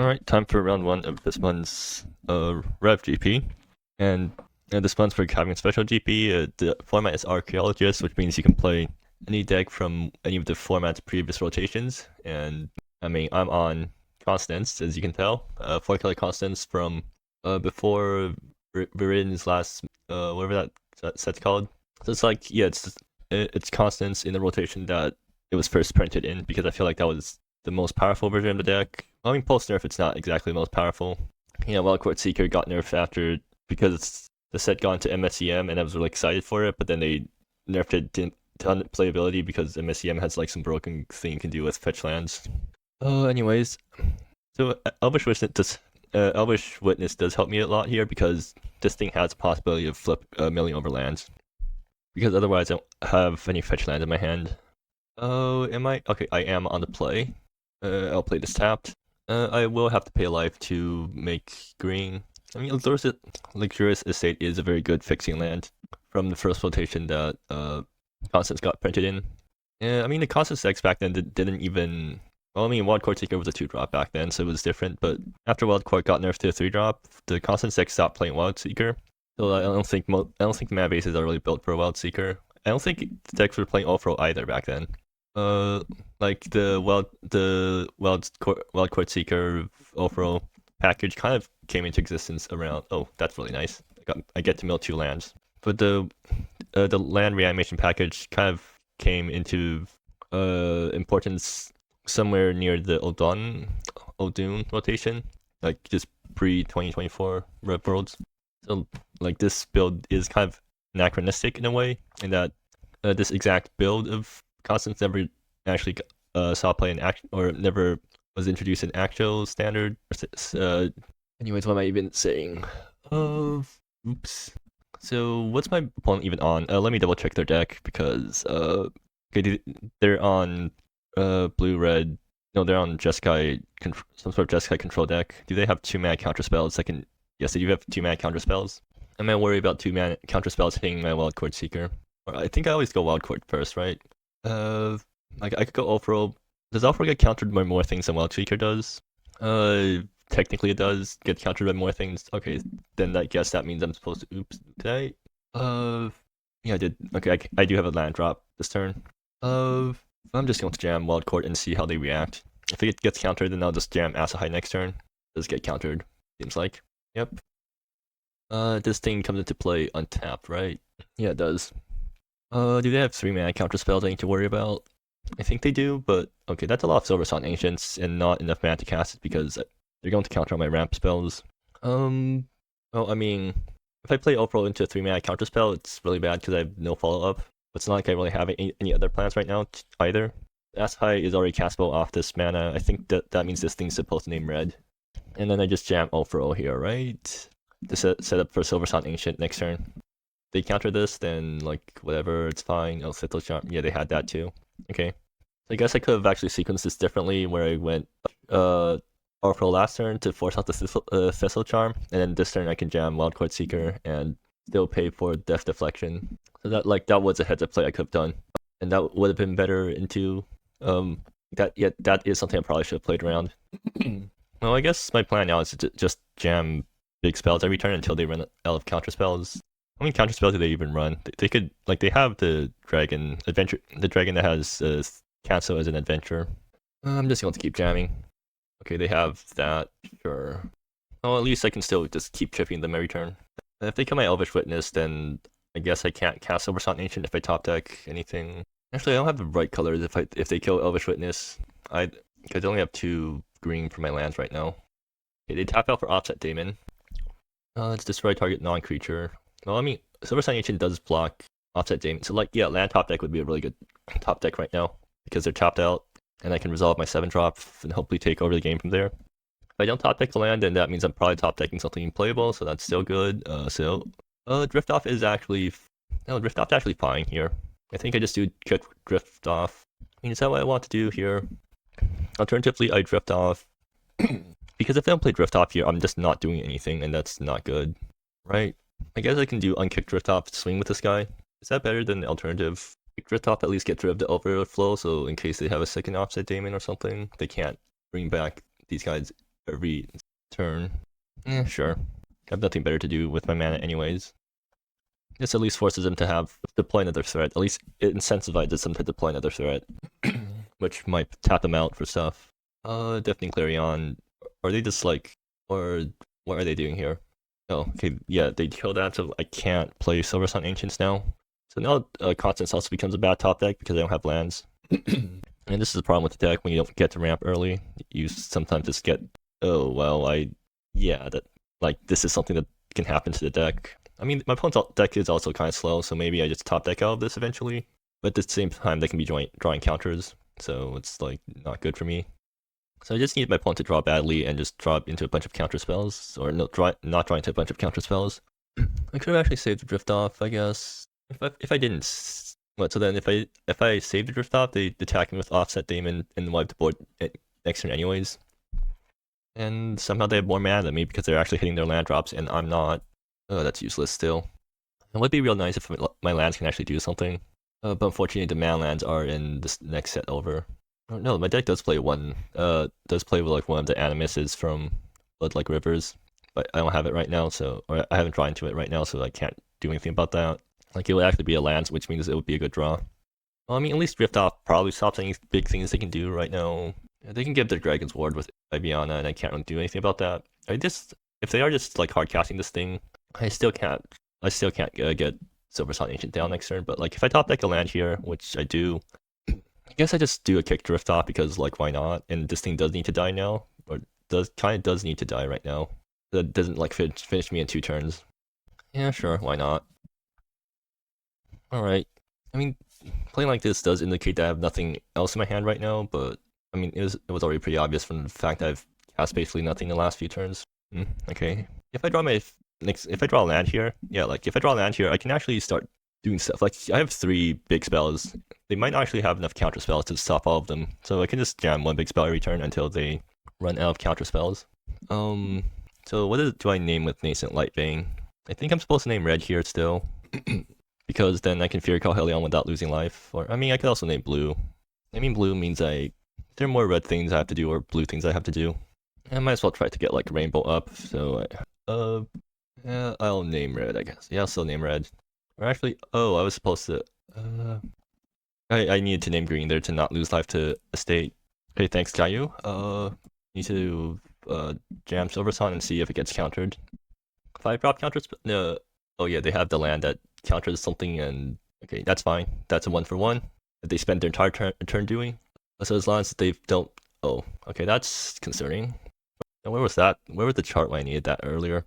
Alright, time for round 1 of this month's REV GP. And this month for having a special GP, the format is Archaeologist, which means you can play any deck from any of the format's previous rotations. And I mean, I'm on Consonance, as you can tell. 4-color Consonance from before Viridian's last, whatever that set's called. So it's like, yeah, it's Consonance in the rotation that it was first printed in, because I feel like that was the most powerful version of the deck. I mean, post nerf, it's not exactly the most powerful. Wildcard Seeker got nerfed after because the set got into MSEM, and I was really excited for it. But then they nerfed it to unplayability because MSEM has like some broken thing you can do with fetch lands. Anyways, so Elvish Witness does help me a lot here because this thing has a possibility of milling over lands. Because otherwise, I don't have any fetch lands in my hand. Oh, am I? Okay, I am on the play. I'll play this tapped. I will have to pay a life to make green. I mean, Luxurious Estate is a very good fixing land from the first rotation that Constance got printed in. Yeah, I mean, the Constance decks back then didn't even... Well, I mean, Wildcard Seeker was a 2-drop back then, so it was different, but after Wildcard got nerfed to a 3-drop, the Constance deck stopped playing Wild Seeker. So I don't think the mana bases are really built for a Wild Seeker. I don't think the decks were playing Ulfro either back then. Like the Wildcard Seeker Ulfro package kind of came into existence around. Oh, that's really nice. I get to mill 2 lands. But the land reanimation package kind of came into importance somewhere near the Oldun rotation, like just pre-2024 Rev Worlds. So like this build is kind of anachronistic in a way, in that this exact build of Constance never actually saw play in action, or never was introduced in actual standard. Anyways, what am I even saying? Oops. So what's my opponent even on? Let me double check their deck because okay, they're on blue-red. No, they're on Jeskai, some sort of Jeskai control deck. Do they have 2-mana counter spells? Yes, they do have 2-mana counter spells. I'm gonna worry about 2-mana counter spells hitting my Wildcard Seeker. I think I always go Wildcard first, right? Like I could go Ulfro. Does Ulfro get countered by more things than Wild Seeker does? Technically it does get countered by more things. Okay, then I guess that means I'm supposed to. Oops, did I? Yeah, I did. Okay, I do have a land drop this turn. I'm just going to jam Wildcard and see how they react. If it gets countered, then I'll just jam Asahai next turn. Does get countered? Seems like. Yep. This thing comes into play untapped, right? Yeah, it does. Do they have 3-mana counter spells I need to worry about? I think they do, but okay, that's a lot of Silver Sun Ancients and not enough mana to cast it because they're going to counter all my ramp spells. Well, I mean, if I play Ulfro into a 3-mana counter spell, it's really bad because I have no follow-up. But it's not like I really have any other plans right now either. Asahai is already castable off this mana. I think that means this thing's supposed to name red. And then I just jam Ulfro here, right? To set up for Silver Sun Ancient next turn. They counter this, then like whatever, it's fine. Oh, Thistle Charm. Yeah, they had that too. Okay. So I guess I could have actually sequenced this differently, where I went Ulfro last turn to force out the Thistle Charm, and then this turn I can jam Wildcard Seeker and still pay for Death Deflection. So that was a heads up play I could have done, and that would have been better into that is something I probably should have played around. Well, I guess my plan now is to just jam big spells every turn until they run out of counter spells. How many counter spells do they even run? They could, like, they have the dragon that has cancel as an adventure. I'm just going to keep jamming. Okay, they have that, sure. Oh, at least I can still just keep chipping them every turn. If they kill my Elvish Witness, then I guess I can't cast Silver Sun Ancient if I top deck anything. Actually, I don't have the right colors if they kill Elvish Witness. Because I only have 2 green for my lands right now. Okay, they tap out for Offset Daemon. Let's destroy target non-creature. Well, I mean, Silver Sun Ancient does block Offset Daemon. So, like, yeah, land top deck would be a really good top deck right now because they're tapped out, and I can resolve my 7-drop and hopefully take over the game from there. If I don't top deck the land, then that means I'm probably top decking something playable, so that's still good. Drift Off is actually... No, Drift Off's actually fine here. I think I just do quick Drift Off. I mean, is that what I want to do here? Alternatively, I Drift Off. Because if I don't play Drift Off here, I'm just not doing anything, and that's not good. Right? I guess I can do Unkick Drift Off, swing with this guy. Is that better than the alternative? Drift Off at least get rid of the overflow, so in case they have a second Offset Daemon or something, they can't bring back these guys every turn. Sure. I have nothing better to do with my mana anyways. This at least forces them to deploy another threat. At least it incentivizes them to deploy another threat, which might tap them out for stuff. Deafening Clarion. Are they just like, or what are they doing here? Oh, okay, yeah, they killed that, so I can't play Silver Sun Ancients now. So now Consonance also becomes a bad top deck because they don't have lands. And this is the problem with the deck when you don't get to ramp early. You sometimes just get, oh well, this is something that can happen to the deck. I mean, my opponent's deck is also kind of slow, so maybe I just top deck out of this eventually. But at the same time, they can be drawing counters, so it's like not good for me. So I just need my opponent to draw badly and just draw into a bunch of counter spells, or not draw into a bunch of counter spells. I could have actually saved the Drift Off, I guess. If I didn't, what? So then if I saved the Drift Off, they attack me with Offset Daemon and wipe the board next turn anyways. And somehow they have more mana than me because they're actually hitting their land drops and I'm not. Oh, that's useless still. It would be real nice if my lands can actually do something. But unfortunately, the mana lands are in this next set over. Oh, no, my deck does play one. Does play with like one of the Animuses from Blood Like Rivers, but I don't have it right now, or I haven't drawn into it right now, so I can't do anything about that. Like it would actually be a land, which means it would be a good draw. Well, I mean, at least Drift Off probably stops any big things they can do right now. Yeah, they can give their Dragon's Ward with Ibiana, and I can't really do anything about that. If they are just like hard casting this thing, I still can't get Silver Sun Ancient down next turn. But like if I top deck a land here, which I do, I guess I just do a kick Drift Off because like why not? And this thing does need to die now, or does need to die right now. That doesn't like finish me in 2 turns. Yeah, sure, why not? All right. I mean, playing like this does indicate that I have nothing else in my hand right now, but I mean it was already pretty obvious from the fact that I've cast basically nothing in the last few turns. Okay. If I draw a land here, yeah, like if I draw a land here, I can actually start doing stuff. Like I have 3 big spells. They might not actually have enough counter spells to stop all of them, so I can just jam 1 big spell every turn until they run out of counter spells. So what do I name with Nascent Lightbane? I think I'm supposed to name red here still, because then I can Fury Call Helion without losing life. Or I mean, I could also name blue. Naming blue means there are more red things I have to do or blue things I have to do. I might as well try to get like rainbow up. So yeah, I'll name red, I guess. Yeah, I'll still name red. Or actually, oh, I was supposed to. I needed to name green there to not lose life to Estate. Okay, thanks, Kayiu. Need to jam Silver Sun and see if it gets countered. 5-drop counters? No. Oh yeah, they have the land that counters something, and okay, that's fine. That's a 1-for-1 that they spend their entire turn doing. So as long as they don't. Oh, okay, that's concerning. And where was that? Where was the chart when I needed that earlier?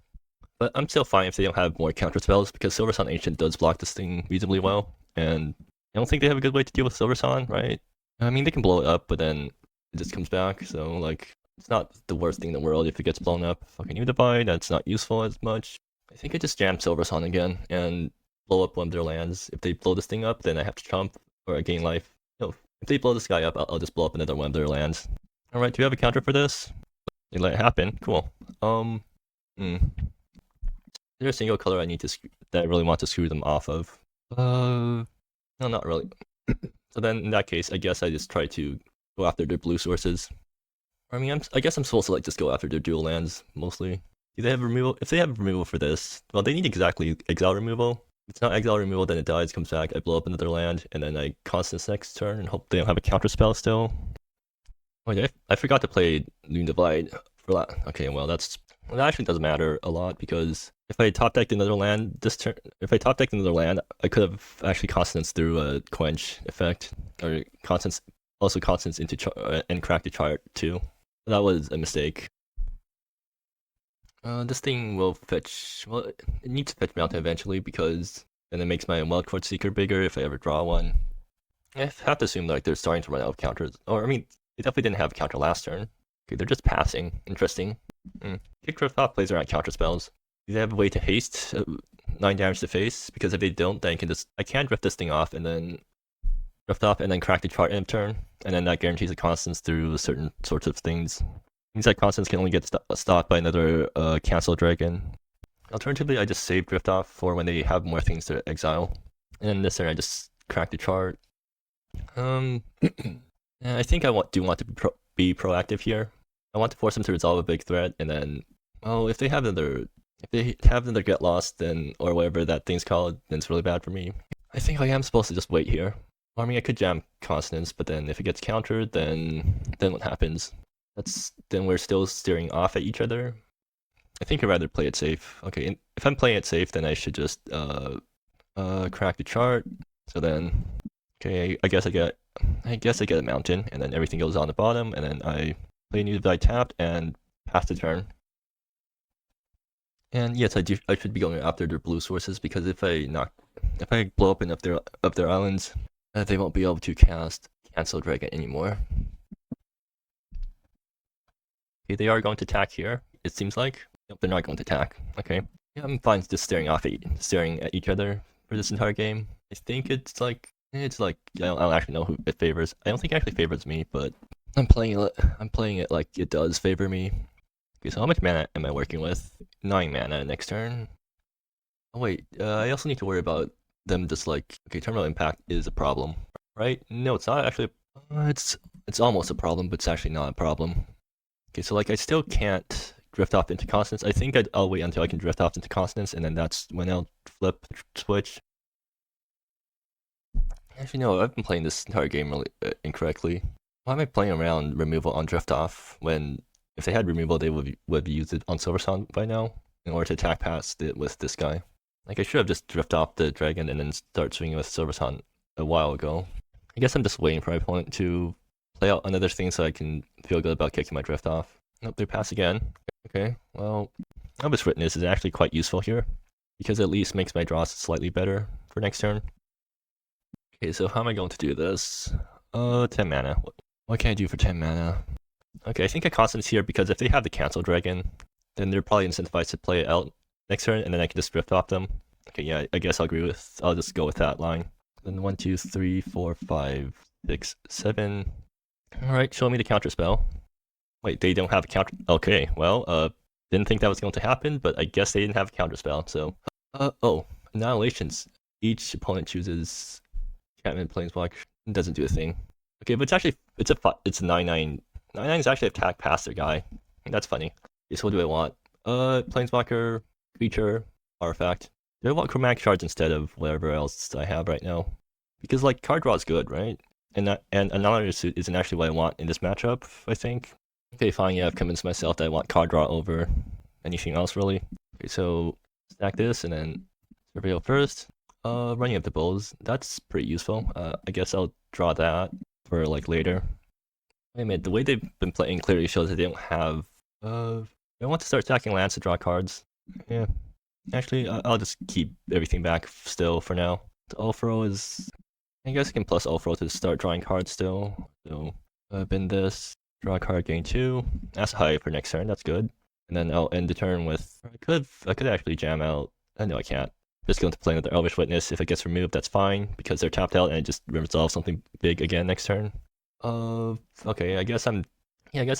But I'm still fine if they don't have more counter spells, because Silver Sun Ancient does block this thing reasonably well, and I don't think they have a good way to deal with Silver Sun, right? I mean, they can blow it up, but then it just comes back, so like, it's not the worst thing in the world if it gets blown up. Fucking Unify, that's not useful as much. I think I just jam Silver Sun again, and blow up one of their lands. If they blow this thing up, then I have to chomp, or I gain life. No, if they blow this guy up, I'll just blow up another one of their lands. Alright, do you have a counter for this? They let it happen, cool. Is there a single color that I really want to screw them off of? No, not really. So then, in that case, I guess I just try to go after their blue sources. I mean, I guess I'm supposed to like just go after their dual lands mostly. Do they have removal? If they have removal for this, well, they need exactly exile removal. If it's not exile removal, then it dies, comes back, I blow up another land, and then I Consonance next turn and hope they don't have a counter spell still. Oh yeah, I forgot to play Loon Divide for that. Okay, well that actually doesn't matter a lot, because if I top decked another land this turn, I could have actually Consonance through a Quench effect, or Consonance into and crack the chart too. That was a mistake. This thing will fetch. Well, it needs to fetch Mountain eventually, because then it makes my Wildcourt Seeker bigger if I ever draw one. I have to assume like they're starting to run out of counters. Or I mean, they definitely didn't have a counter last turn. Okay, they're just passing. Interesting. Kick Drift Off plays around counter spells. Do they have a way to haste 9 damage to face? Because if they don't, then I can drift this thing off and then drift off and then crack the chart end turn, and then that guarantees a Constance through certain sorts of things. Means that Constance can only get stopped by another Cancel Dragon. Alternatively, I just save Drift Off for when they have more things to exile. And then this turn, I just crack the chart. I think I do want to be proactive here. I want to force them to resolve a big threat, and then, well, if they have another get lost, then, or whatever that thing's called, then it's really bad for me. I think I am supposed to just wait here. I mean, I could jam Consonance, but then if it gets countered, then what happens? Then we're still steering off at each other. I think I'd rather play it safe. Okay, if I'm playing it safe, then I should just crack the chart. So then, okay, I guess I get a mountain, and then everything goes on the bottom, and then I play new that I tapped and pass the turn. And yes, I should be going after their blue sources, because if I blow up enough of their islands, they won't be able to cast Cancel Dragon anymore. Okay, they are going to attack here, it seems like. Nope, they're not going to attack. Okay. Yeah, I'm fine just staring at each other for this entire game. I think it's like I don't actually know who it favors. I don't think it actually favors me, but I'm playing it like it does favor me. Okay, so how much mana am I working with? 9 mana next turn. Oh wait, I also need to worry about them just like, okay, terminal impact is a problem, right? No, it's not actually. It's almost a problem, but it's actually not a problem. Okay, so like I still can't drift off into Consonance. I think I'll wait until I can drift off into Consonance, and then that's when I'll flip switch. Actually, no, I've been playing this entire game really incorrectly. Why am I playing around removal on drift off when if they had removal, they would have used it on Silver Sun by now in order to attack past it with this guy. Like I should have just drift off the dragon and then start swinging with Silver Sun a while ago. I guess I'm just waiting for my opponent to play out another thing so I can feel good about kicking my drift off. Nope, they pass again. Okay, well, Elvis Witness is actually quite useful here, because it at least makes my draws slightly better for next turn. Okay, so how am I going to do this? 10 mana. What can I do for 10 mana? Okay, I think I Consonance here, because if they have the Cancel Dragon, then they're probably incentivized to play it out next turn, and then I can just drift off them. Okay, yeah, I guess I'll just go with that line. Then 1, 2, 3, 4, 5, 6, 7. Alright, show me the counter spell. Wait, they don't have a counter. Okay, well, didn't think that was going to happen, but I guess they didn't have a counter spell. So, oh, Annihilations. Each opponent chooses Enchantment Planeswalker. It doesn't do a thing. Okay, but it's a 9/9. 9/9 is actually attack past their guy. That's funny. Okay, so what do I want? Planeswalker, creature, artifact. Do I want chromatic shards instead of whatever else I have right now? Because like card draw is good, right? And Annihilator Suit isn't actually what I want in this matchup, I think. Okay, fine, yeah, I've convinced myself that I want card draw over anything else, really. Okay, so stack this, and then Surveil first. Running up the Bulls, that's pretty useful. I guess I'll draw that for, like, later. Wait a minute, the way they've been playing clearly shows that they don't have... I want to start stacking lands to draw cards. Yeah. Actually, I'll just keep everything back still for now. The Ulfro is... I guess I can plus Ulfro to start drawing cards still. So, bin this. Draw a card, gain 2. That's high for next turn, that's good. And then I'll end the turn with... I could actually jam out... No, I can't. Just going to play another Elvish Witness. If it gets removed, that's fine, because they're tapped out and it just resolves something big again next turn. Okay, I guess I'm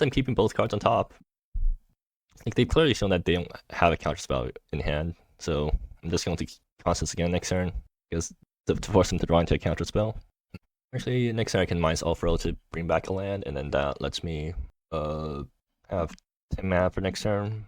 keeping both cards on top. Like, they've clearly shown that they don't have a counterspell in hand, so I'm just going to Constance again next turn, because to force them to draw into a counterspell. Actually, next turn I can minus Ulfro to bring back a land, and then that lets me have 10 mana for next turn.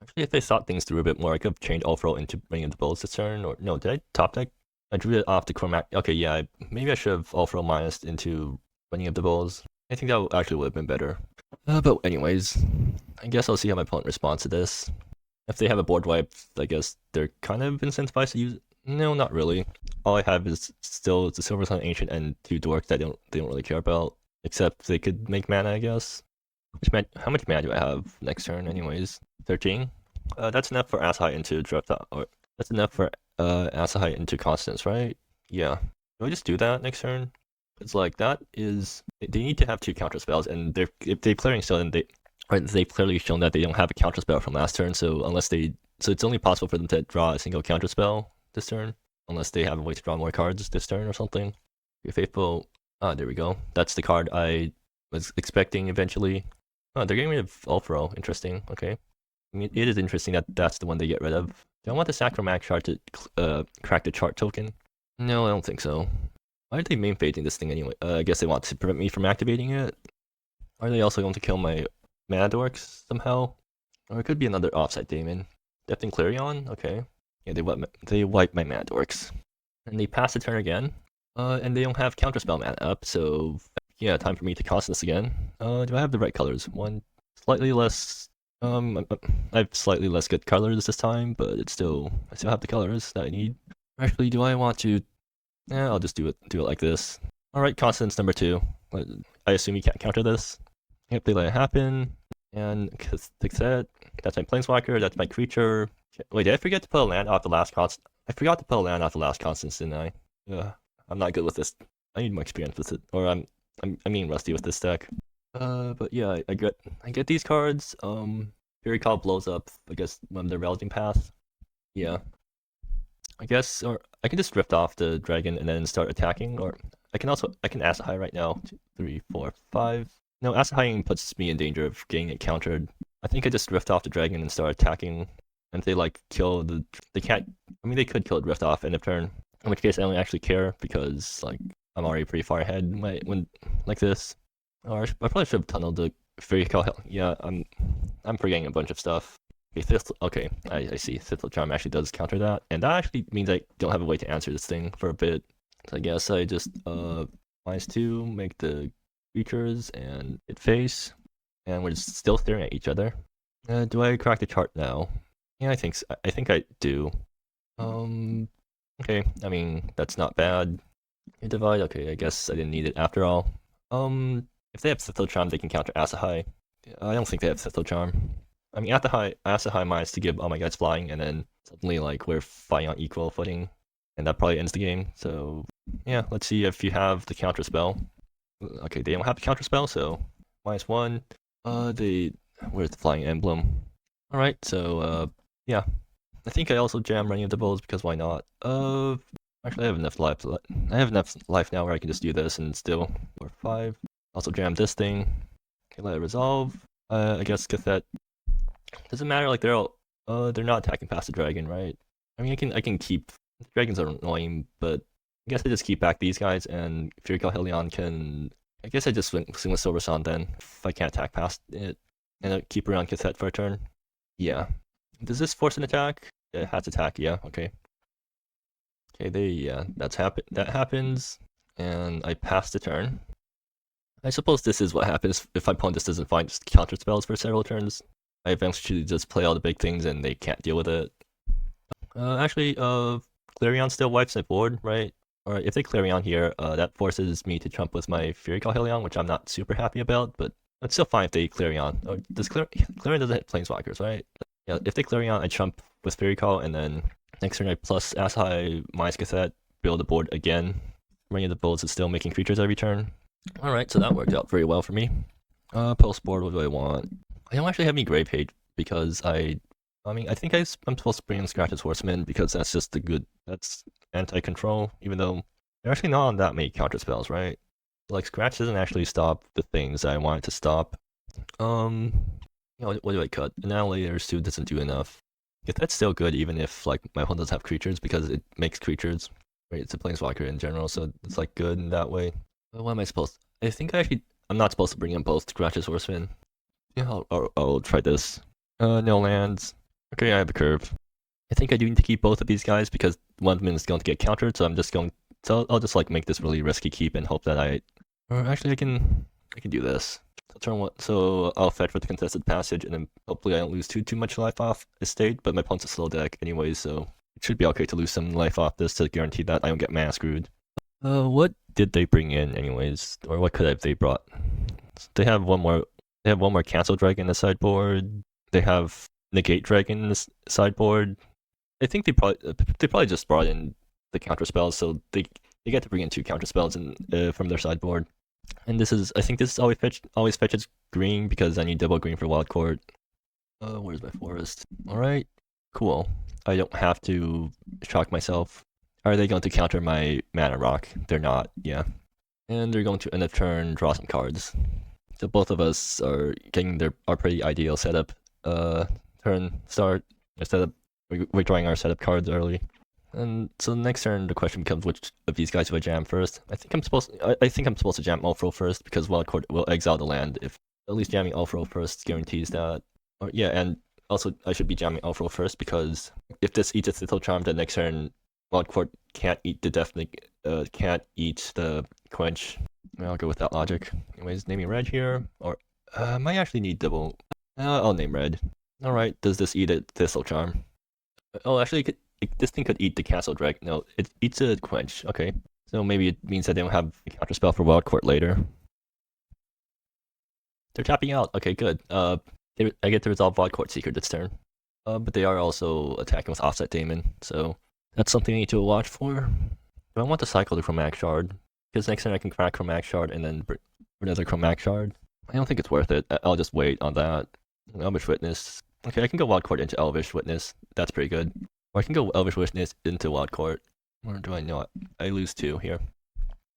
Actually, if I thought things through a bit more, I could have changed Ulfro into bringing the Bulls this turn, or no, did I top deck? I drew it off the Chromatic. Okay, yeah, maybe I should have Ulfro minused into bringing up the Bulls. I think that actually would have been better. But anyways, I guess I'll see how my opponent responds to this. If they have a board wipe, I guess they're kind of incentivized to use it. No, not really. All I have is still the Silver Sun Ancient and 2 Dorks that they don't really care about. Except they could make mana, I guess. How much mana do I have next turn, anyways? 13? That's enough for Asahai into Drift, or that's enough for Asahai into Constance, right? Yeah. Do I just do that next turn? It's like that is they need to have 2 counter spells, and if they clearing still, then they've clearly shown that they don't have a counter spell from last turn. So it's only possible for them to draw a single counter spell this turn, unless they have a way to draw more cards this turn or something. Your Faithful. There we go. That's the card I was expecting eventually. Oh, they're getting rid of Ulfro. Interesting. Okay. I mean, it is interesting that that's the one they get rid of. Do I want the Sacromac shard to crack the chart token? No, I don't think so. Why are they main phasing this thing anyway? I guess they want to prevent me from activating it. Are they also going to kill my mana dorks somehow. Or it could be another offside daemon. Depth and Clarion? Okay. Yeah, they wipe my mana dorks. And they pass the turn again. And they don't have counterspell mana up, so yeah, time for me to Consonance again. Do I have the right colors? One slightly less. I have slightly less good colors this time, but I still have the colors that I need. Actually, do I want to? Yeah, I'll just do it like this. All right, Consonance number 2. I assume you can't counter this. Yep, they let it happen. And cassette. That's my Planeswalker. That's my creature. Wait, did I forget to put a land off the last Consonance? I forgot to put a land off the last Consonance, didn't I? I'm not good with this. I need more experience with it, or I'm rusty with this deck. But yeah, I get these cards. Fury Call blows up, I guess, when they're Rallying Path. Yeah. I guess, or I can just drift off the dragon and then start attacking, or I can Acid High right now. 2, 3, 4, 5. No, Acid High puts me in danger of getting it countered. I think I just drift off the dragon and start attacking. And if they like kill they can't. I mean, they could kill drift off end of turn. In which case, I don't actually care because like I'm already pretty far ahead when like this. Or I probably should have tunneled the Fury Call. Yeah, I'm forgetting a bunch of stuff. Okay, I see. Thistle Charm actually does counter that, and that actually means I don't have a way to answer this thing for a bit. So I guess I just -2, make the creatures and hit face, and we're just still staring at each other. Do I crack the chart now? Yeah, I think so. I think I do. Okay, I mean that's not bad. Divide. Okay, I guess I didn't need it after all. If they have Thistle Charm, they can counter Acid High. I don't think they have Thistle Charm. I mean, Acid High minus to give all my guys flying, and then suddenly like we're fighting on equal footing, and that probably ends the game. So yeah, let's see if you have the counter spell. Okay, they don't have the counter spell, so -1. Where's the flying emblem? All right, so yeah, I think I also jam Running of the Bulls because why not? Actually, I have enough life. I have enough life now where I can just do this and still 4, 5. Also jam this thing. Okay, let it resolve. I guess cassette. Doesn't matter. Like they're not attacking past the dragon, right? I mean, I can keep dragons are annoying, but I guess I just keep back these guys and Fury Call Helion can. I guess I just swing with Silver Sun then if I can't attack past it, and I keep around cassette for a turn. Yeah. Does this force an attack? Yeah, it has attack. Yeah. Okay. Okay. That happens, and I pass the turn. I suppose this is what happens if my opponent just doesn't find counter spells for several turns. I eventually just play all the big things and they can't deal with it. Actually, Clarion still wipes my board, right? Or if they Clarion here, that forces me to trump with my Fury Call Helion, which I'm not super happy about, but it's still fine if they Clarion. Or does Clarion doesn't hit Planeswalkers, right? Yeah, if they Clarion, I trump with Fury Call, and then next turn I plus Acid High, minus cassette, build the board again. Ring of the Bulls is still making creatures every turn. Alright, so that worked out very well for me. Post board, what do I want? I don't actually have any Grave Page because I think I'm supposed to bring in Scratch's Horseman because that's just that's anti-control, even though they're actually not on that many counter spells, right? Like Scratch doesn't actually stop the things I want it to stop. What do I cut? Annihilator's 2 doesn't do enough. If that's still good, even if like my opponent doesn't have creatures because it makes creatures, right? It's a Planeswalker in general, so it's like good in that way. What am I supposed to? I think I'm not supposed to bring in both Scratch's Horseman. Yeah, I'll try this. No lands. Okay, I have a curve. I think I do need to keep both of these guys because one of them is going to get countered, so I'll just like make this really risky keep and hope that or actually I can do this. So turn 1, so I'll fetch with the Contested Passage, and then hopefully I don't lose too much life off estate, but my opponent's a slow deck anyways, so it should be okay to lose some life off this to guarantee that I don't get mana screwed. What did they bring in anyways? Or what could have they brought? They have one more Cancel Dragon in the sideboard. They have Negate Dragon in the sideboard. I think they probably just brought in the counter spells, so they get to bring in 2 counter spells from their sideboard. And I think this always fetches green because I need double green for Wild Court. Where's my forest? Alright, cool. I don't have to shock myself. Are they going to counter my Mana Rock? They're not, yeah. And they're going to end of turn draw some cards. So both of us are getting our pretty ideal setup. Turn start setup. We're drawing our setup cards early. And so next turn the question becomes which of these guys do I jam first? I think I'm supposed to jam Ulfro first because Wild Court will exile the land if At least jamming off-roll first guarantees that. Or yeah, and also I should be jamming off-roll first because if this eats a Thistle Charm, then next turn Wild Court can't eat the quench. I'll go with that logic. Anyways, naming red here, or might actually need double. I'll name red. All right, does this eat a Thistle Charm? Oh, actually, this thing could eat the Castle Drag. No, it eats a quench. Okay, so maybe it means that they don't have a counter spell for Wild Court later. They're tapping out. Okay, good. I get to resolve Wild Court Seeker this turn. But they are also attacking with Offset Daemon, so that's something I need to watch for. Do I want to cycle the Chromatic Shard? Because next turn I can crack Chromatic Shard and then another Chromatic Shard. I don't think it's worth it. I'll just wait on that. Elvish Witness. Okay, I can go Wild Court into Elvish Witness. That's pretty good. Or I can go Elvish Witness into Wild Court. Or do I know? I lose 2 here.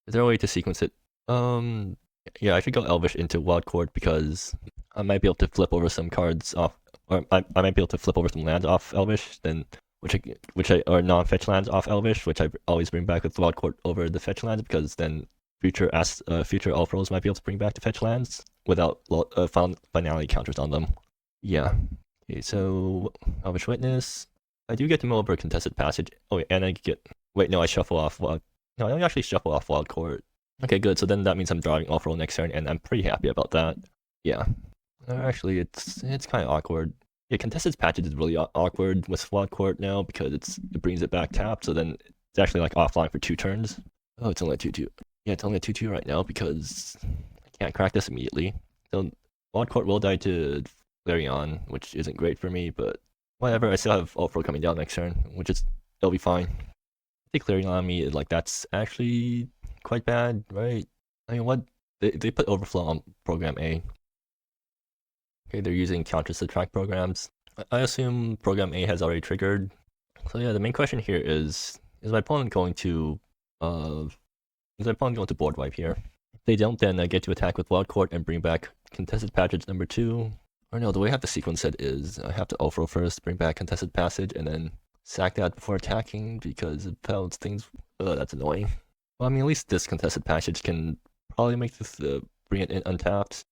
Is there a way to sequence it? Yeah, I should go Elvish into Wild Court because I might be able to flip over some cards off, or I might be able to flip over some lands off Elvish, then or non-fetch lands off Elvish, which I always bring back with Wild Court over the fetch lands because then future off-rolls might be able to bring back the fetch lands without finality counters on them. Yeah. Okay, so Elvish Witness. I do get to mill over a Contested Passage. Oh, and I get. Wait, no, I shuffle off. No, I don't actually shuffle off Wild Court. Okay, good. So then that means I'm drawing off-roll next turn, and I'm pretty happy about that. Yeah. Actually, it's kind of awkward. Yeah, Contested Passage is really awkward with Wild Court now because it brings it back tapped, so then it's actually like offline for 2 turns. Oh, it's only a 2/2. Yeah, it's only a 2/2 right now because I can't crack this immediately. So Wild Court will die to Flareon, which isn't great for me, but whatever. I still have off-roll coming down next turn, it'll be fine. I think Flareon on me, like, that's actually quite bad, right? I mean, what? They put Overflow on Program A. Okay, they're using counter subtract programs. I assume Program A has already triggered. So yeah, the main question here is my opponent going to board wipe here? If they don't, then I get to attack with Wild Court and bring back Contested Passage number 2. Or no, the way I have to sequence it is I have to off-roll first, bring back Contested Passage, and then sack that before attacking because it pelts things. That's annoying. Well, I mean, at least this Contested Passage can probably make this bring it in untapped.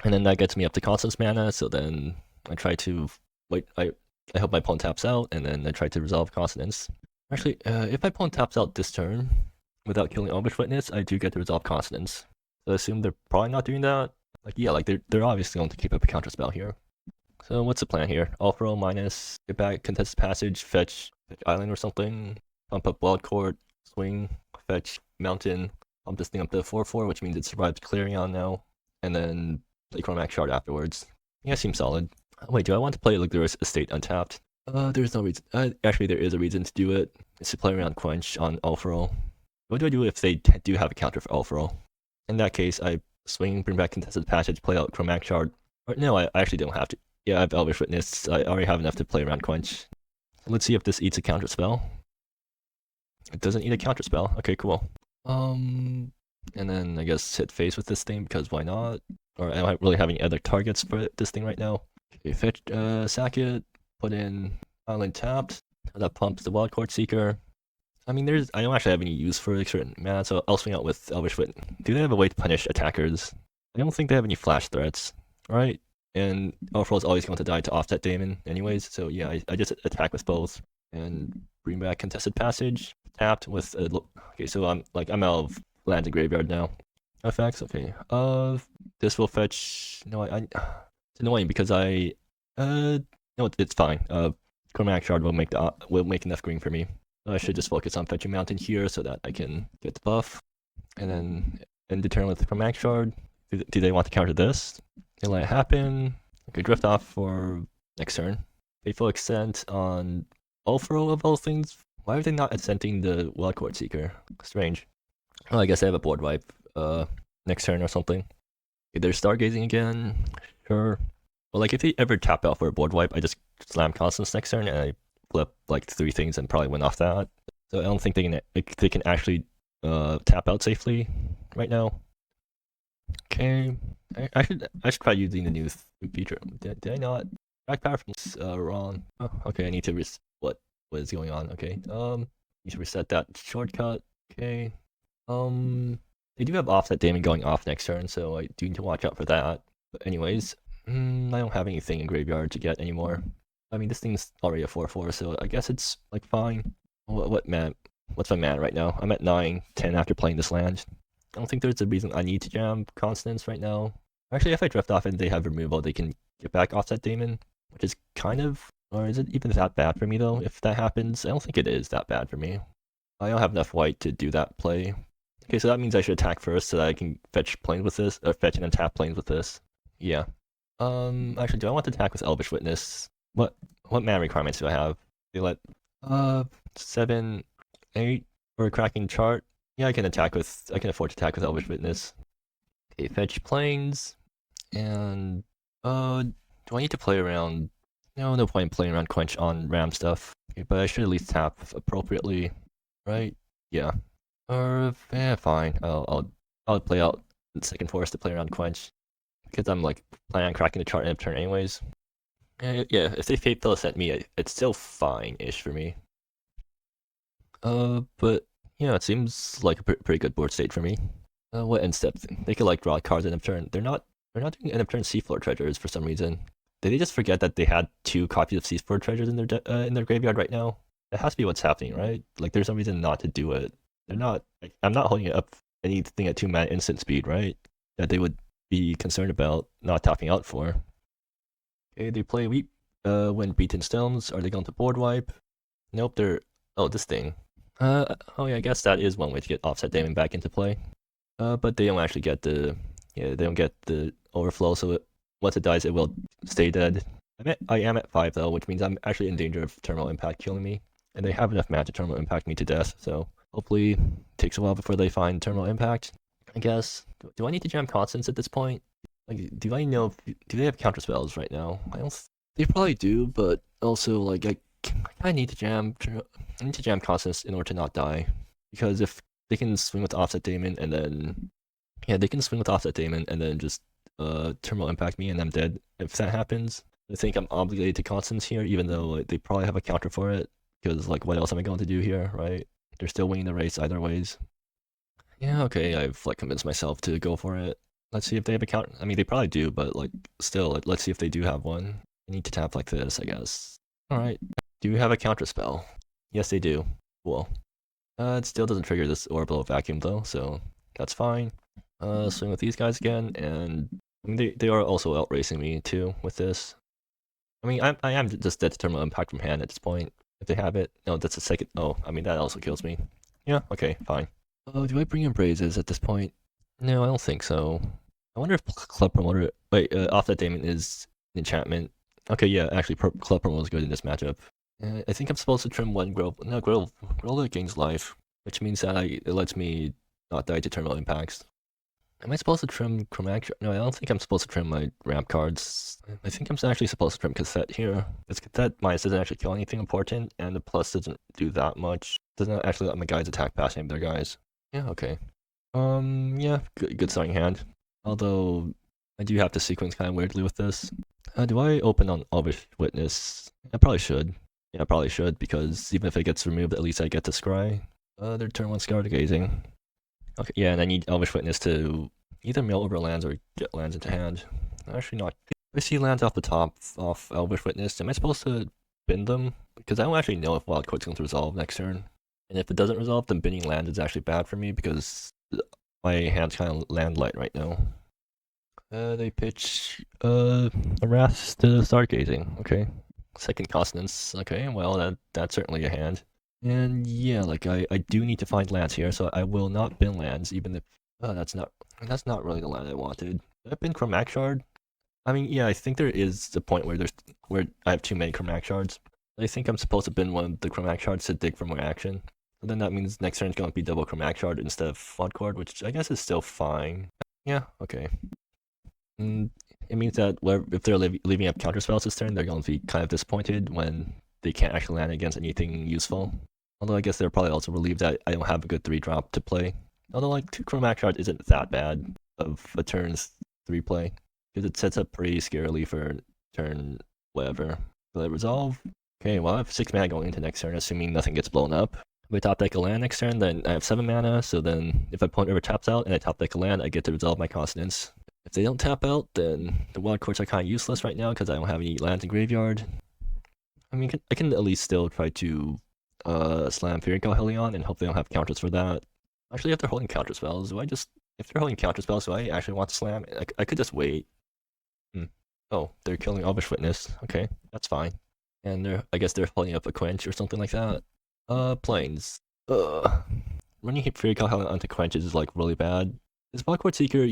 And then that gets me up to Consonance mana, so then I try to wait. I hope my opponent taps out, and then I try to resolve Consonance. Actually, if my opponent taps out this turn without killing Elvish Witness, I do get to resolve Consonance. So I assume they're probably not doing that. Like, yeah, like they're obviously going to keep up a counter spell here. So what's the plan here? Off-roll minus, get back Contested Passage, fetch Island or something, pump up Wild Court, swing, fetch Mountain, pump this thing up to 4/4, which means it survives Clarion now, and then play Chromatic Shard afterwards. Yeah, seems solid. Wait, do I want to play Luxurious Estate untapped? There's no reason. Actually, there is a reason to do it. It's to play around Quench on off-roll. What do I do if they do have a counter for off-roll? In that case, I swing, bring back Contested Passage, play out Chromatic Shard. Or, no, I actually don't have to. Yeah, I have Elvish Witness. I already have enough to play around Quench. Let's see if this eats a counter spell. It doesn't eat a counter spell. Okay, cool. And then I guess hit face with this thing because why not? Or I don't really have any other targets for this thing right now. Okay, fetch, sack it, put in Island tapped. That pumps the Wild Court Seeker. I mean, I don't actually have any use for extra mana, so I'll swing out with Elvish Witness. Do they have a way to punish attackers? I don't think they have any flash threats, right? And Overflow is always going to die to Offset Daemon anyways, so yeah, I just attack with both and bring back Contested Passage, tapped with okay, so I'm out of land and graveyard now. Effects, okay. This will fetch. No, it's annoying because no, it's fine. Chromatic Shard will make enough green for me. I should just focus on fetching Mountain here so that I can get the buff, and then end the turn with the Chromatic Shard. Do they want to counter this? They let it happen. Okay, drift off for next turn. Faithful Accent on Ulfro of all things. Why are they not ascenting the Wild Court Seeker? Strange. Well, I guess I have a board wipe next turn or something. Okay, they're stargazing again. Sure. Well, like if they ever tap out for a board wipe, I just slam Constance next turn and I flip like 3 things and probably win off that. So I don't think they can actually tap out safely right now. Okay, I should try using the new feature. Did I not? Back power from wrong. Oh, okay, I need to what is going on? Okay, need to reset that shortcut. Okay, they do have Offset Daemon going off next turn, so I do need to watch out for that. But anyways, I don't have anything in graveyard to get anymore. I mean, this thing's already a 4/4, so I guess it's like fine. What man? What's my man right now? I'm at 9, 10 after playing this land. I don't think there's a reason I need to jam Consonance right now. Actually, if I drift off and they have removal, they can get back Offset Daemon, which is kind of, or is it even that bad for me though? If that happens, I don't think it is that bad for me. I don't have enough white to do that play. Okay, so that means I should attack first so that I can fetch planes with this, or fetch and untap planes with this. Yeah. Actually, do I want to attack with Elvish Witness? What mana requirements do I have? They let 7, 8 for a cracking chart. Yeah, I can afford to attack with Elvish Witness. Okay, fetch planes. And do I need to play around? No point in playing around Quench on Ram stuff. Okay, but I should at least tap appropriately, right? Yeah. Yeah, fine. I'll play out second force to play around Quench because I'm like planning on cracking the chart end of turn anyways. Yeah, if they Fate Pillow at me, it's still fine-ish for me. But yeah, it seems like a pretty good board state for me. What end step? They could like draw cards end of turn. They're not doing end of turn seafloor treasures for some reason. Did they just forget that they had 2 copies of seafloor treasures in their graveyard right now? That has to be what's happening, right? Like there's no reason not to do it. They're not. Like, I'm not holding it up anything at 2-mana instant speed, right? That they would be concerned about not tapping out for. Okay, they play Weep. When Beaten Stones, are they going to board wipe? Nope, they're. Oh, this thing. Oh yeah, I guess that is one way to get Offset Daemon back into play. But they don't actually get the. Yeah, they don't get the overflow, so once it dies, it will stay dead. I am at 5 though, which means I'm actually in danger of Terminal Impact killing me. And they have enough mana to Terminal Impact me to death, so hopefully it takes a while before they find Terminal Impact, I guess. Do I need to jam Constance at this point? Like, do I know do they have counter spells right now? I don't. They probably do, but also like I need to jam. I need to jam Consonance in order to not die, because if they can swing with Offset Daemon and then they can swing with Offset Daemon and then just Terminal Impact me and I'm dead. If that happens, I think I'm obligated to Consonance here, even though like, they probably have a counter for it. Because like, what else am I going to do here, right? They're still winning the race either ways. Yeah, okay, I've like convinced myself to go for it. Let's see if they have a counter. I mean, they probably do, but like, still, let's see if they do have one. I need to tap like this, I guess. All right. Do you have a counter spell? Yes, they do. Cool. It still doesn't trigger this Orbital Vacuum though, so that's fine. Swing with these guys again, and I mean, they are also outracing me too with this. I mean, I am just dead to Terminal Impact from hand at this point. If they have it. No, that's a second. Oh, I mean, that also kills me. Yeah, okay, fine. Oh, do I bring in Brazes at this point? No, I don't think so. I wonder if Club Promoter. Wait, Offset Daemon is an enchantment. Okay, yeah, actually, Club Promoter is good in this matchup. I think I'm supposed to trim 1 Grove. No, Grove gains life, which means that it lets me not die to Terminal Impacts. Am I supposed to trim Chromatic? No, I don't think I'm supposed to trim my ramp cards. I think I'm actually supposed to trim Cassette here. Because Cassette minus doesn't actually kill anything important, and the plus doesn't do that much. Doesn't actually let my guys attack past any of their guys. Yeah, okay. Yeah, good starting hand. Although, I do have to sequence kind of weirdly with this. Do I open on Elvish Witness? I probably should. Yeah, I probably should, because even if it gets removed, at least I get to scry. Their turn 1 Scour Gazing. Okay, yeah, and I need Elvish Witness to either mill over lands or get lands into hand. Actually not. If I see lands off the top, off Elvish Witness, am I supposed to bin them? Because I don't actually know if Wild Court's going to resolve next turn. And if it doesn't resolve, then binning land is actually bad for me, because my hand's kind of land light right now. They pitch a Wrath to Stargazing, okay. Second Consonance, okay, well, that's certainly a hand. And yeah, like I do need to find lands here, so I will not bin lands, even if that's not really the land I wanted. Did I bin Chromatic Shard? I mean, yeah, I think there is a point where I have too many Chromatic Shards. I think I'm supposed to bin one of the Chromatic Shards to dig for more action. So then that means next turn is going to be double Chromatic Shard instead of Wild Cord, which I guess is still fine. Yeah, okay. It means that if they're leaving up counter spells this turn, they're going to be kind of disappointed when they can't actually land against anything useful. Although I guess they're probably also relieved that I don't have a good 3-drop to play. Although like 2 Chromatic Shard isn't that bad of a turn's 3 play, because it sets up pretty scarily for turn whatever. Will it resolve? Okay, well I have 6 mana going into next turn, assuming nothing gets blown up. If I top deck a land next turn, then I have 7 mana, so then if my opponent ever taps out and I top deck a land, I get to resolve my Consonance. If they don't tap out, then the wild cards are kind of useless right now because I don't have any lands in graveyard. I mean, I can at least still try to slam Fury Helion and hope they don't have counters for that. Actually, if they're holding counter spells, if they're holding counter spells, do I actually want to slam? I could just wait. Oh, they're killing Elvish Witness. Okay, that's fine. And I guess they're holding up a quench or something like that. Planes. Running Fury Helion onto quenches is like really bad. This Wildcard Seeker,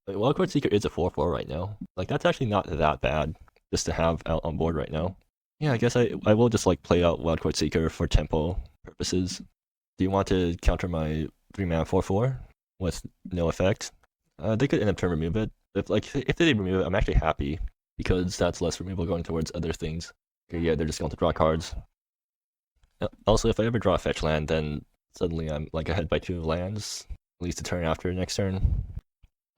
Wildcard Seeker is a 4/4 right now. Like that's actually not that bad just to have out on board right now. Yeah, I guess I will just like play out Wildcard Seeker for tempo purposes. Do you want to counter my 3-mana 4/4 with no effect? They could end up trying to remove it. If they remove it, I'm actually happy because that's less removal going towards other things. Okay, yeah, they're just going to draw cards. Also, if I ever draw a fetch land, then suddenly I'm like ahead by 2 lands, at least a turn after next turn.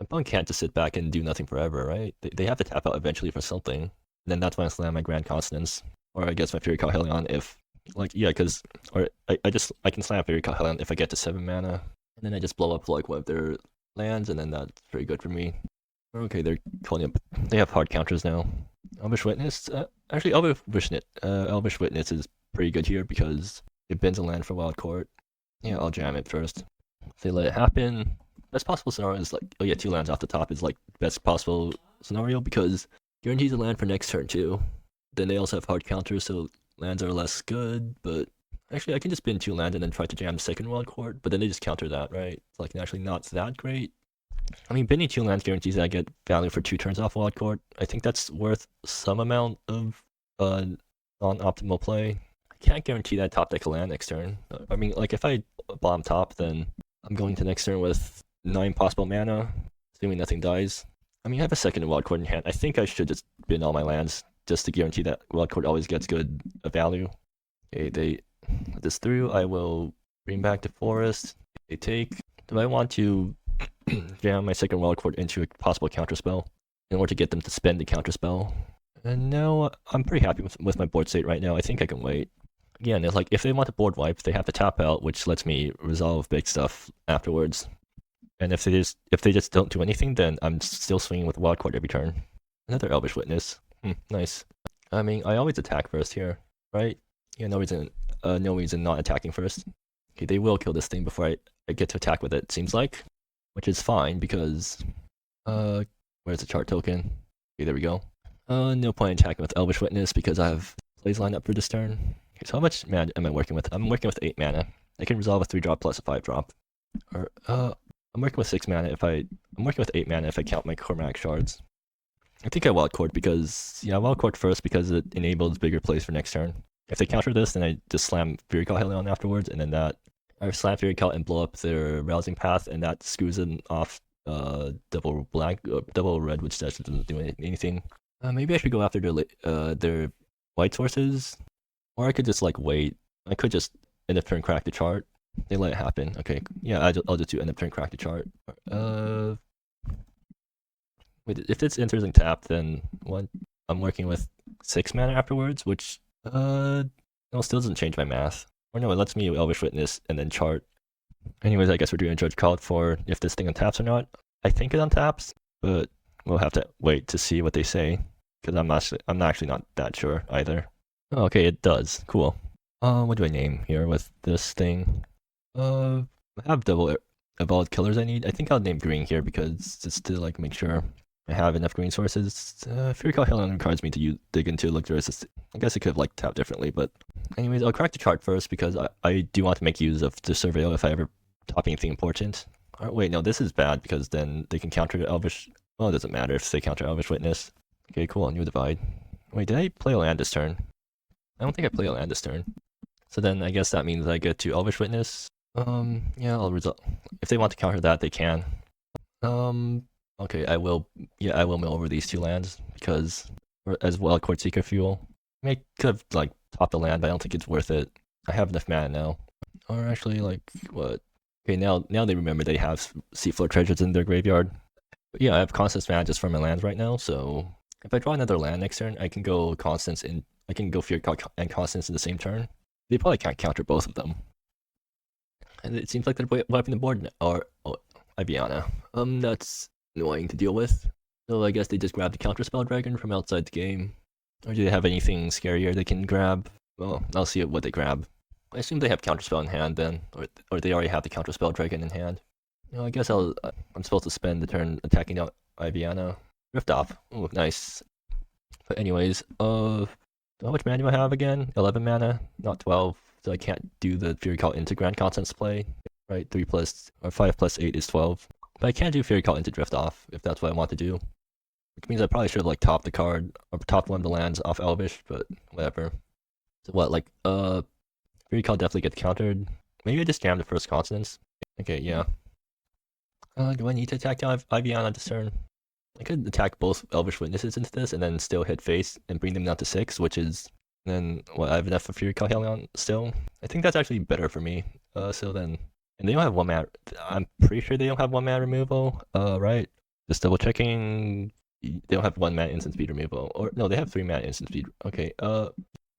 My opponent can't just sit back and do nothing forever, right? They have to tap out eventually for something. Then that's when I slam my Grand Consonance, or I guess my Fury Helion if, like, yeah, because, or I can slam Fury Helion if I get to 7 mana, and then I just blow up like one of their lands, and then that's pretty good for me. Okay, they're calling up. They have hard counters now. Elvish Witness. Actually, Elvish Witness is pretty good here because it bends a land for Wild Court. Yeah, I'll jam it first. If they let it happen, best possible scenario is like, oh yeah, 2 lands off the top is like best possible scenario because guarantees a land for next turn too. Then they also have hard counters, so lands are less good. But actually, I can just bin 2 lands and then try to jam the second Wild Court. But then they just counter that, right? It's like actually not that great. I mean, binning 2 lands guarantees that I get value for 2 turns off Wild Court. I think that's worth some amount of non-optimal play. I can't guarantee that I top deck a land next turn. I mean, like if I bomb top, then I'm going to next turn with 9 possible mana, assuming nothing dies. I mean, I have a second Wild Court in hand. I think I should just bin all my lands just to guarantee that Wild Court always gets good value. Okay, they let this through. I will bring back the forest. They take. Do I want to jam my second Wild Court into a possible counterspell in order to get them to spend the counterspell? And no, I'm pretty happy with my board state right now. I think I can wait. Again, it's like if they want to board wipe, they have to tap out, which lets me resolve big stuff afterwards. And if they just don't do anything, then I'm still swinging with Wild Court every turn. Another Elvish Witness. Nice. I mean, I always attack first here, right? Yeah, no reason not attacking first. Okay, they will kill this thing before I get to attack with it, seems like. Which is fine because, where's the chart token? Okay, there we go. No point in attacking with Elvish Witness because I have plays lined up for this turn. Okay, so how much mana am I working with? I'm working with 8 mana. I can resolve a 3-drop plus a 5-drop. Or, I'm working with 6 mana I'm working with 8 mana if I count my Cormac shards. I think I Wild Court because, yeah, Wild Court first because it enables bigger plays for next turn. If they counter this, then I just slam Fury Helion afterwards, and then that I slam Fury and blow up their Rousing Path, and that screws them off double red, which doesn't do anything. Maybe I should go after their white sources, or I could just like wait. I could just end up turn crack the chart. They let it happen. Okay, yeah, I'll just do end up turn crack the chart. Wait, if this enters in tap, then I'm working with 6 mana afterwards, which no, still doesn't change my math. Or no, it lets me Elvish Witness and then chart. Anyways, I guess we're doing a Judge Called for if this thing untaps or not. I think it untaps, but we'll have to wait to see what they say because I'm actually not that sure either. Oh, okay, it does. Cool. What do I name here with this thing? I have double evolved killers I need. I think I'll name green here because just to like make sure I have enough green sources. Fury Helion requires me to dig into Luxurious. I guess it could have like tapped differently, but anyways, I'll crack the chart first because I do want to make use of the Surveil if I ever top anything important. Wait, no, this is bad because then they can counter the Elvish. Well, it doesn't matter if they counter Elvish Witness. Okay, cool. New Divide. Wait, did I play a land this turn? I don't think I play a land this turn. So then I guess that means I get to Elvish Witness. Yeah, I'll resolve. If they want to counter that, they can. Okay, I will mill over these 2 lands because as well Court Seeker fuel. I could have like topped the land, but I don't think it's worth it. I have enough mana now. Or actually, like what? Okay, now they remember they have Seafloor treasures in their graveyard. But yeah, I have Consonance mana just for my lands right now, so if I draw another land next turn, I can go Consonance in. I can go Fury and Consonance in the same turn. They probably can't counter both of them. And it seems like they're wiping the board now. Or Ibiana. That's annoying to deal with. So I guess they just grab the Counterspell Dragon from outside the game. Or do they have anything scarier they can grab? Well, I'll see what they grab. I assume they have Counterspell in hand then, or they already have the Counterspell Dragon in hand. I guess I'm supposed to spend the turn attacking out Iviana. Rift off. Oh, nice. But anyways, how much mana do I have again? 11 mana, not 12. So I can't do the Fury Call into Grand Consonance play. Right, 3 plus, or 5 plus 8 is 12. But I can't do Fury Call into Drift off, if that's what I want to do. Which means I probably should have like topped the card, or topped one of the lands off Elvish, but whatever. So what, like, Fury Call definitely gets countered. Maybe I just jam the first Consonance. Okay, yeah. Do I need to attack Iviana this turn? I could attack both Elvish Witnesses into this and then still hit face and bring them down to 6, which is then what I have enough for Fury Call Helion still. I think that's actually better for me. So then, and they don't have 1 mana. I'm pretty sure they don't have 1 mana removal. Right? Just double checking. They don't have 1 mana instant speed removal, or no, they have 3 mana instant speed. Okay. I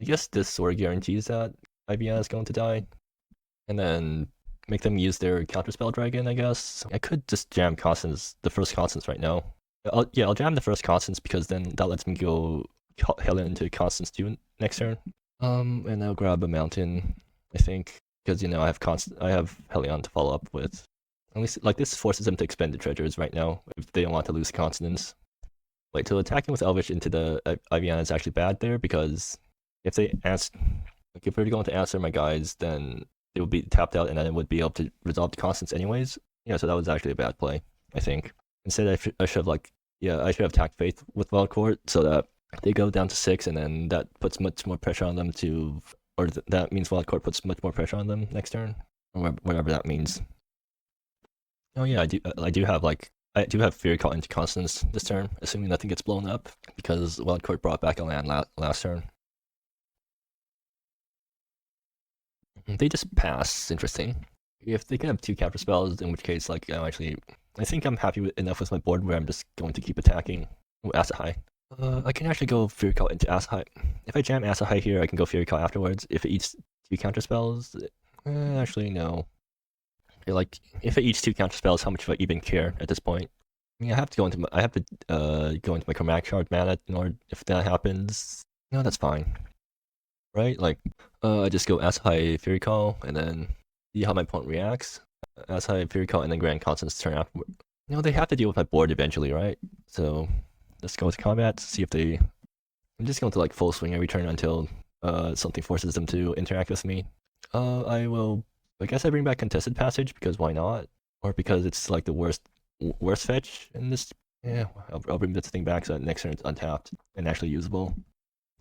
guess this sort of guarantees that Iviana is going to die, and then make them use their Counterspell Dragon. I guess I could just jam Constance, the first Constance right now. I'll jam the first Constance because then that lets me go Helen into Constance 2 next turn. And I'll grab a mountain, I think, because I have Helion to follow up with. At least like this forces them to expend the treasures right now if they don't want to lose Consonance. Wait, so attacking with Elvish into the Iviana is actually bad there because if they if we were going to answer my guys, then they would be tapped out and then it would be able to resolve the Constance anyways. Yeah, so that was actually a bad play, I think. Instead, I should have attacked Faith with Wild Court so that they go down to 6, and then that puts much more pressure on them that means Wild Court puts much more pressure on them next turn, or whatever that means. Oh yeah, I do have Fury Call into Constance this turn, assuming nothing gets blown up, because Wild Court brought back a land last turn. They just pass. Interesting. If they can have 2 counter spells, in which case, like, I think I'm happy enough with my board where I'm just going to keep attacking. Ooh, Acid High. I can actually go Fury Call into Acid High. If I jam Acid High here, I can go Fury Call afterwards. If it eats 2 counter spells, actually no. Like, if it eats 2 counter spells, how much do I even care at this point? I mean, I have to go into my Chromatic Shard mana in order, if that happens. No, that's fine. Right? Like, I just go Acid High Fury Call, and then see how my opponent reacts. Acid High Fury Call, and then Grand Consonance turn afterward. They have to deal with my board eventually, right? So, let's go to combat, see if they... I'm just going to, like, full swing every turn until something forces them to interact with me. I guess I bring back Contested Passage, because why not? Or because it's, like, the worst fetch in this... Yeah, I'll bring this thing back so that next turn it's untapped and actually usable.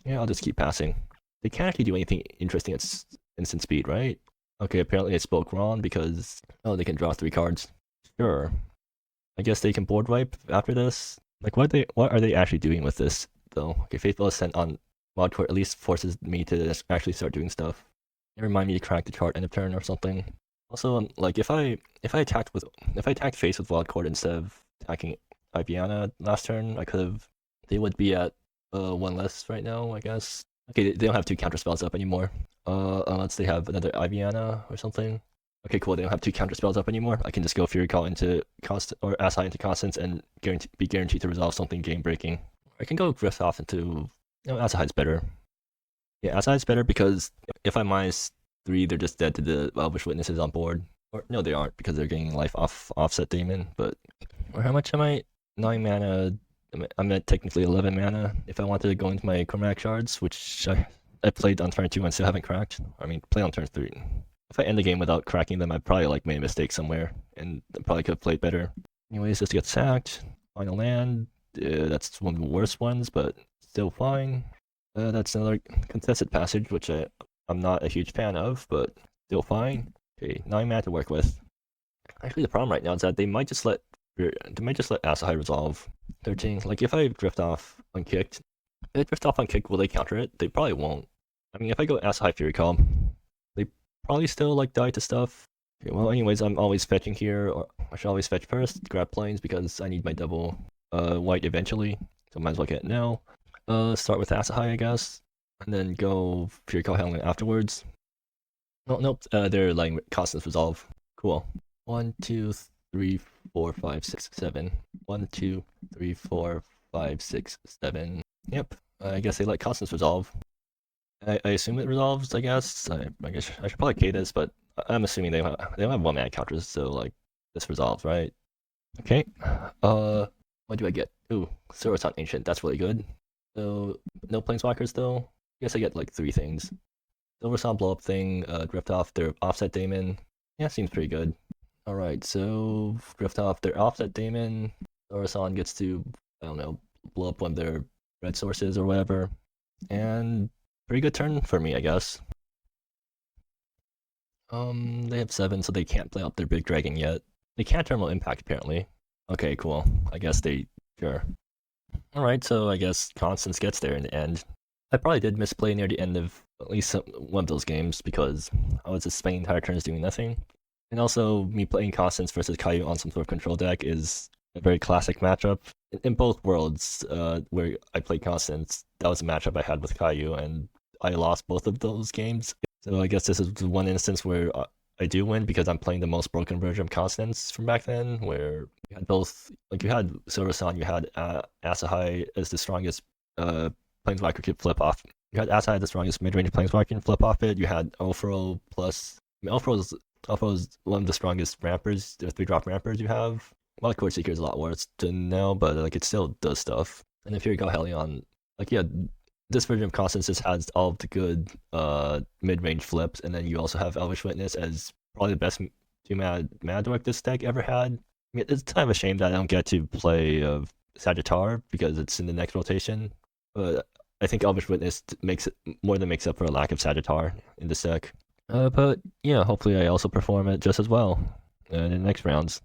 Yeah, I'll just keep passing. They can't actually do anything interesting at instant speed, right? Okay, apparently I spoke wrong because... Oh, they can draw 3 cards. Sure. I guess they can board wipe after this. Like, what are they actually doing with this, though? Okay, Faithful Ascent on Wild Court at least forces me to actually start doing stuff. They remind me to crack the chart end of turn or something. Also, like, if I attacked Face with Wild Court instead of attacking Iviana last turn, they would be at 1 less right now, I guess. Okay, they don't have 2 counter spells up anymore. Unless they have another Iviana or something. Okay, cool. They don't have 2 counter spells up anymore. I can just go Fury Call into or Acid High into Constance and be guaranteed to resolve something game breaking. I can go Griff off into Acid High's better. Yeah, Acid High's better because if I -3, they're just dead to the Elvish Witnesses on board. Or no, they aren't because they're getting life offset Demon. But or how much am I? 9 mana. I'm at technically 11 mana if I wanted to go into my Chromatic Shards, which I played on turn 2 and still haven't cracked. I mean, play on turn 3. If I end the game without cracking them, I'd probably made a mistake somewhere, and I probably could have played better. Anyways, this gets sacked. Final land. That's one of the worst ones, but still fine. That's another Contested Passage, which I'm not a huge fan of, but still fine. Okay, 9 mana to work with. Actually, the problem right now is that they might just let Acid High resolve 13. Like, if I drift off unkicked, will they counter it? They probably won't. I mean, if I go Acid High Fury Call, they probably still, like, die to stuff. Okay, well, anyways, I'm always fetching here, or I should always fetch first, grab planes, because I need my double white eventually, so might as well get it now. Start with Acid High, I guess, and then go Fury Call Helen afterwards. Oh, nope, they're letting Constance resolve. Cool. 1, 2, 3, 4, 5, 6, 7. 1, 2, 3, 4, 5, 6, 7. Yep. I guess they let Consonance resolve. I assume it resolves, I guess. I guess I should probably K this, but I'm assuming they don't have 1-mana counters, so like this resolves, right? Okay. What do I get? Ooh, Sorosan Ancient, that's really good. So no Planeswalkers though. I guess I get like 3 things. Silver blow up thing, drift off their offset daemon. Yeah, seems pretty good. Alright, so drift off their offset daemon. Sorosan gets to, I don't know, blow up one of their red sources or whatever. And pretty good turn for me, I guess. They have 7, so they can't play out their big dragon yet. They can't Terminal Impact, apparently. Okay, cool. I guess they... sure. Alright, so I guess Constance gets there in the end. I probably did misplay near the end of at least one of those games, because I was just spending entire turns doing nothing. And also, me playing Constance versus Kayiu on some sort of control deck is a very classic matchup. In both worlds, where I played Constance, that was a matchup I had with Kayiu, and I lost both of those games. So I guess this is one instance where I do win, because I'm playing the most broken version of Consonance from back then, where you had both, like you had Sorosan, you had Asahai as the strongest Planeswalker could flip off. You had Asahai the strongest mid-range Planeswalker can flip off it. You had Ulfro plus, I mean, Ulfro is one of the strongest rampers, the 3-drop rampers you have. Well, Court Seeker is a lot worse than now, but like it still does stuff. And if you're Gohelion, like yeah, this version of Consonance just has all of the good mid-range flips, and then you also have Elvish Witness as probably the best 2-mana Dork this deck ever had. I mean, it's kind of a shame that I don't get to play Sagittar because it's in the next rotation, but I think Elvish Witness more than makes up for a lack of Sagittar in this deck. But yeah, hopefully I also perform it just as well in the next rounds.